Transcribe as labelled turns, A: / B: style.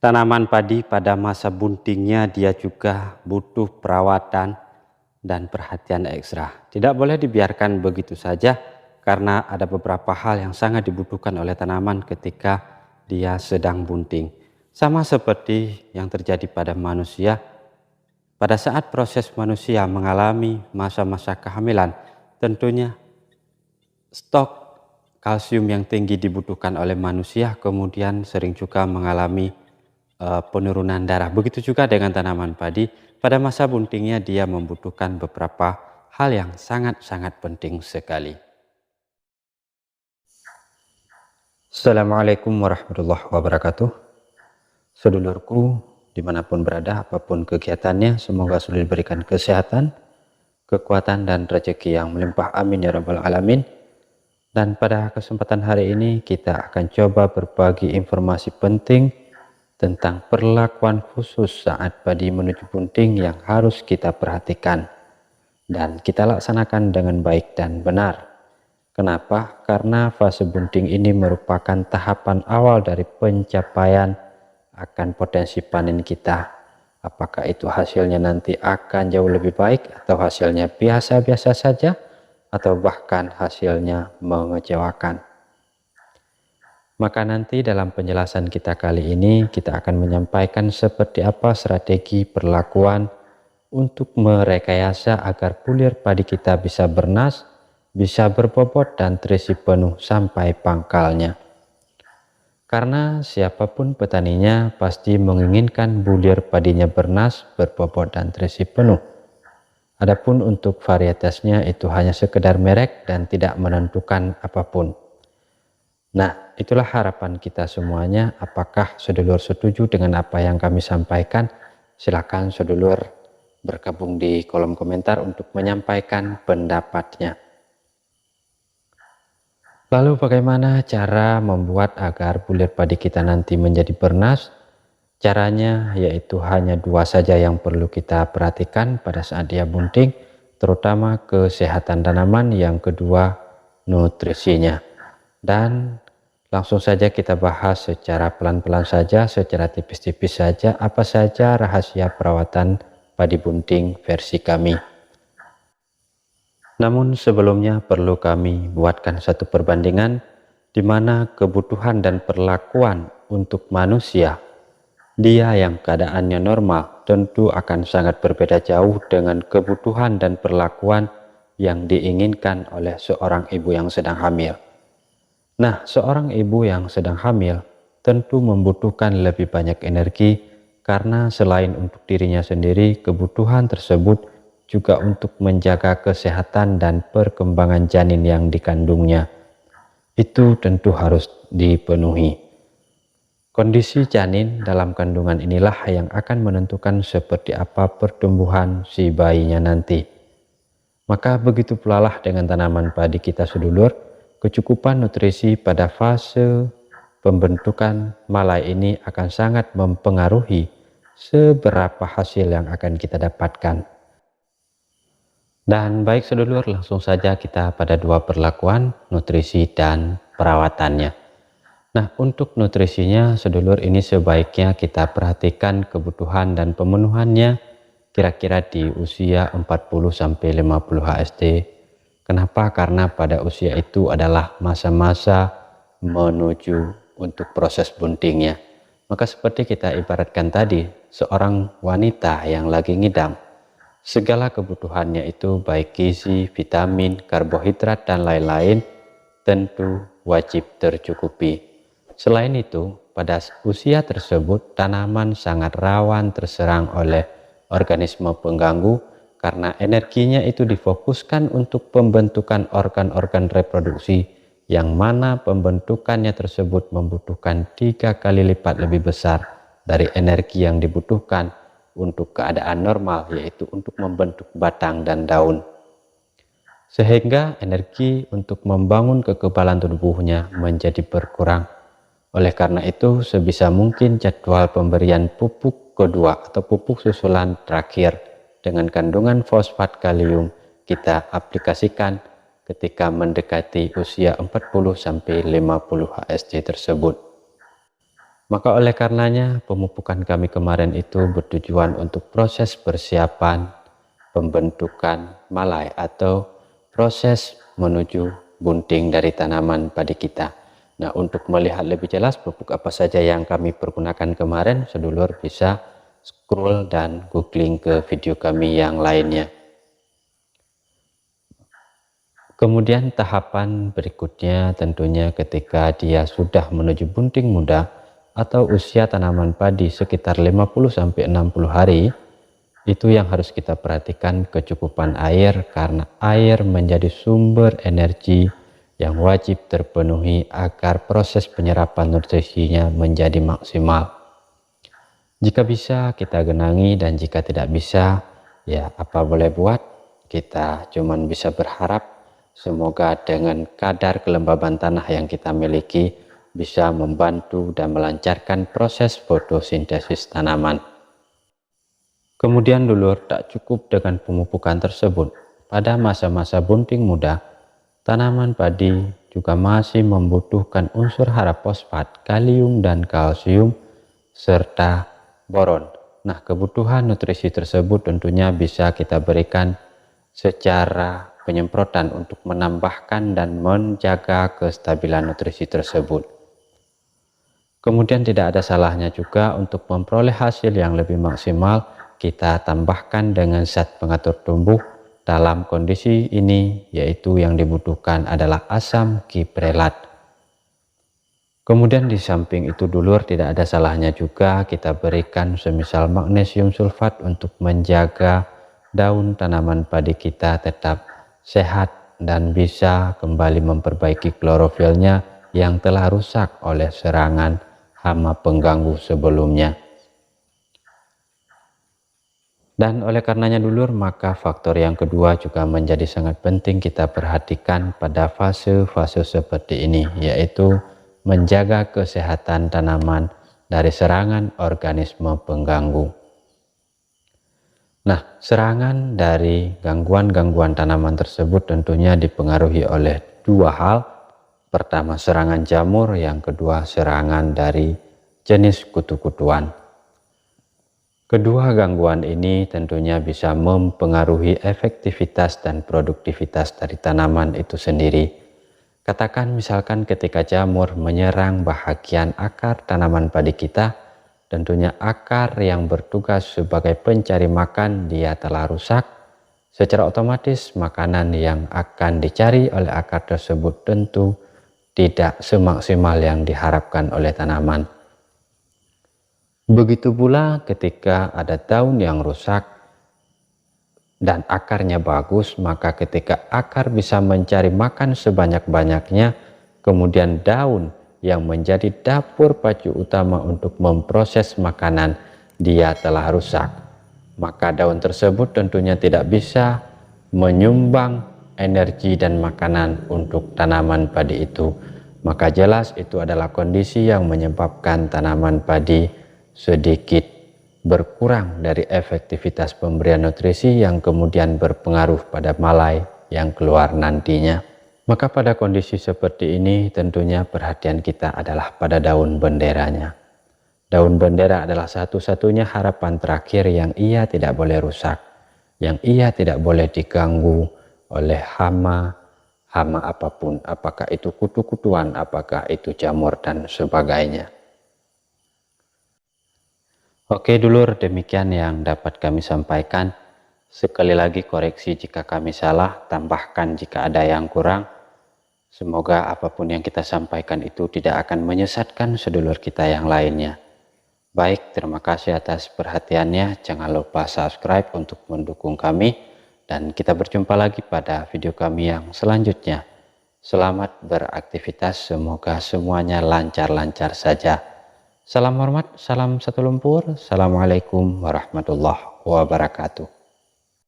A: Tanaman padi pada masa buntingnya dia juga butuh perawatan dan perhatian ekstra. Tidak boleh dibiarkan begitu saja karena ada beberapa hal yang sangat dibutuhkan oleh tanaman ketika dia sedang bunting. Sama seperti yang terjadi pada manusia, pada saat proses manusia mengalami masa-masa kehamilan, tentunya stok kalsium yang tinggi dibutuhkan oleh manusia, kemudian sering juga mengalami penurunan darah. Begitu juga dengan tanaman padi, pada masa buntingnya dia membutuhkan beberapa hal yang sangat-sangat penting sekali. Assalamualaikum warahmatullahi wabarakatuh. Sedulurku, dimanapun berada, apapun kegiatannya, semoga selalu diberikan kesehatan, kekuatan, dan rezeki yang melimpah. Amin ya rabbal alamin. Dan pada kesempatan hari ini kita akan coba berbagi informasi penting tentang perlakuan khusus saat padi menuju bunting yang harus kita perhatikan dan kita laksanakan dengan baik dan benar. Kenapa? Karena fase bunting ini merupakan tahapan awal dari pencapaian akan potensi panen kita. Apakah itu hasilnya nanti akan jauh lebih baik atau hasilnya biasa-biasa saja atau bahkan hasilnya mengecewakan. Maka nanti dalam penjelasan kita kali ini kita akan menyampaikan seperti apa strategi perlakuan untuk merekayasa agar bulir padi kita bisa bernas, bisa berbobot dan terisi penuh sampai pangkalnya. Karena siapapun petaninya pasti menginginkan bulir padinya bernas, berbobot dan terisi penuh. Adapun untuk varietasnya itu hanya sekedar merek dan tidak menentukan apapun. Nah, itulah harapan kita semuanya. Apakah sedulur setuju dengan apa yang kami sampaikan? Silakan sedulur bergabung di kolom komentar untuk menyampaikan pendapatnya. Lalu bagaimana cara membuat agar bulir padi kita nanti menjadi bernas? Caranya yaitu hanya dua saja yang perlu kita perhatikan pada saat dia bunting, terutama kesehatan tanaman, yang kedua nutrisinya. Dan langsung saja kita bahas secara pelan-pelan saja, secara tipis-tipis saja, apa saja rahasia perawatan padi bunting versi kami. Namun sebelumnya perlu kami buatkan satu perbandingan di mana kebutuhan dan perlakuan untuk manusia, dia yang keadaannya normal, tentu akan sangat berbeda jauh dengan kebutuhan dan perlakuan yang diinginkan oleh seorang ibu yang sedang hamil. Nah, seorang ibu yang sedang hamil tentu membutuhkan lebih banyak energi karena selain untuk dirinya sendiri, kebutuhan tersebut juga untuk menjaga kesehatan dan perkembangan janin yang dikandungnya. Itu tentu harus dipenuhi. Kondisi janin dalam kandungan inilah yang akan menentukan seperti apa pertumbuhan si bayinya nanti. Maka begitu pula lah dengan tanaman padi kita sedulur. Kecukupan nutrisi pada fase pembentukan malai ini akan sangat mempengaruhi seberapa hasil yang akan kita dapatkan. Dan baik sedulur, langsung saja kita pada dua perlakuan, nutrisi dan perawatannya. Nah, untuk nutrisinya sedulur ini sebaiknya kita perhatikan kebutuhan dan pemenuhannya kira-kira di usia 40-50 HST. Kenapa? Karena pada usia itu adalah masa-masa menuju untuk proses buntingnya. Maka seperti kita ibaratkan tadi, seorang wanita yang lagi ngidam, segala kebutuhannya itu baik gizi, vitamin, karbohidrat, dan lain-lain tentu wajib tercukupi. Selain itu, pada usia tersebut tanaman sangat rawan terserang oleh organisme pengganggu karena energinya itu difokuskan untuk pembentukan organ-organ reproduksi yang mana pembentukannya tersebut membutuhkan 3 kali lipat lebih besar dari energi yang dibutuhkan untuk keadaan normal, yaitu untuk membentuk batang dan daun. Sehingga energi untuk membangun kekebalan tubuhnya menjadi berkurang. Oleh karena itu, sebisa mungkin jadwal pemberian pupuk kedua atau pupuk susulan terakhir dengan kandungan fosfat kalium kita aplikasikan ketika mendekati usia 40-50 HSC tersebut. Maka oleh karenanya pemupukan kami kemarin itu bertujuan untuk proses persiapan pembentukan malai atau proses menuju bunting dari tanaman padi kita. Nah, untuk melihat lebih jelas pupuk apa saja yang kami pergunakan kemarin, sedulur bisa scroll dan googling ke video kami yang lainnya. Kemudian tahapan berikutnya tentunya ketika dia sudah menuju bunting muda atau usia tanaman padi sekitar 50-60 hari, itu yang harus kita perhatikan kecukupan air, karena air menjadi sumber energi yang wajib terpenuhi agar proses penyerapan nutrisinya menjadi maksimal. Jika bisa kita genangi, dan jika tidak bisa ya apa boleh buat, kita cuman bisa berharap semoga dengan kadar kelembaban tanah yang kita miliki bisa membantu dan melancarkan proses fotosintesis tanaman. Kemudian dulur, tak cukup dengan pemupukan tersebut. Pada masa-masa bunting muda, tanaman padi juga masih membutuhkan unsur hara fosfat, kalium dan kalsium, serta boron. Nah, kebutuhan nutrisi tersebut tentunya bisa kita berikan secara penyemprotan untuk menambahkan dan menjaga kestabilan nutrisi tersebut. Kemudian tidak ada salahnya juga untuk memperoleh hasil yang lebih maksimal, kita tambahkan dengan zat pengatur tumbuh. Dalam kondisi ini yaitu yang dibutuhkan adalah asam giprelat. Kemudian di samping itu dulur, tidak ada salahnya juga kita berikan semisal magnesium sulfat untuk menjaga daun tanaman padi kita tetap sehat dan bisa kembali memperbaiki klorofilnya yang telah rusak oleh serangan hama pengganggu sebelumnya. Dan oleh karenanya dulur, maka faktor yang kedua juga menjadi sangat penting kita perhatikan pada fase-fase seperti ini, yaitu menjaga kesehatan tanaman dari serangan organisme pengganggu. Nah, serangan dari gangguan-gangguan tanaman tersebut tentunya dipengaruhi oleh dua hal. Pertama, serangan jamur, yang kedua serangan dari jenis kutu-kutuan. Kedua gangguan ini tentunya bisa mempengaruhi efektivitas dan produktivitas dari tanaman itu sendiri. Katakan misalkan ketika jamur menyerang bahagian akar tanaman padi kita, tentunya akar yang bertugas sebagai pencari makan dia telah rusak. Secara otomatis makanan yang akan dicari oleh akar tersebut tentu tidak semaksimal yang diharapkan oleh tanaman. Begitu pula ketika ada daun yang rusak dan akarnya bagus, maka ketika akar bisa mencari makan sebanyak-banyaknya, kemudian daun yang menjadi dapur pacu utama untuk memproses makanan dia telah rusak, maka daun tersebut tentunya tidak bisa menyumbang energi dan makanan untuk tanaman padi itu. Maka jelas itu adalah kondisi yang menyebabkan tanaman padi sedikit berkurang dari efektivitas pemberian nutrisi yang kemudian berpengaruh pada malai yang keluar nantinya. Maka pada kondisi seperti ini tentunya perhatian kita adalah pada daun benderanya. Daun bendera adalah satu-satunya harapan terakhir yang ia tidak boleh rusak, yang ia tidak boleh diganggu oleh hama apapun, apakah itu kutu-kutuan, apakah itu jamur dan sebagainya. Oke dulur, demikian yang dapat kami sampaikan. Sekali lagi koreksi jika kami salah, tambahkan jika ada yang kurang. Semoga apapun yang kita sampaikan itu tidak akan menyesatkan sedulur kita yang lainnya. Baik, terima kasih atas perhatiannya. Jangan lupa subscribe untuk mendukung kami. Dan kita berjumpa lagi pada video kami yang selanjutnya. Selamat beraktivitas, semoga semuanya lancar-lancar saja. Salam hormat, salam satu lumpur. Assalamualaikum warahmatullahi wabarakatuh.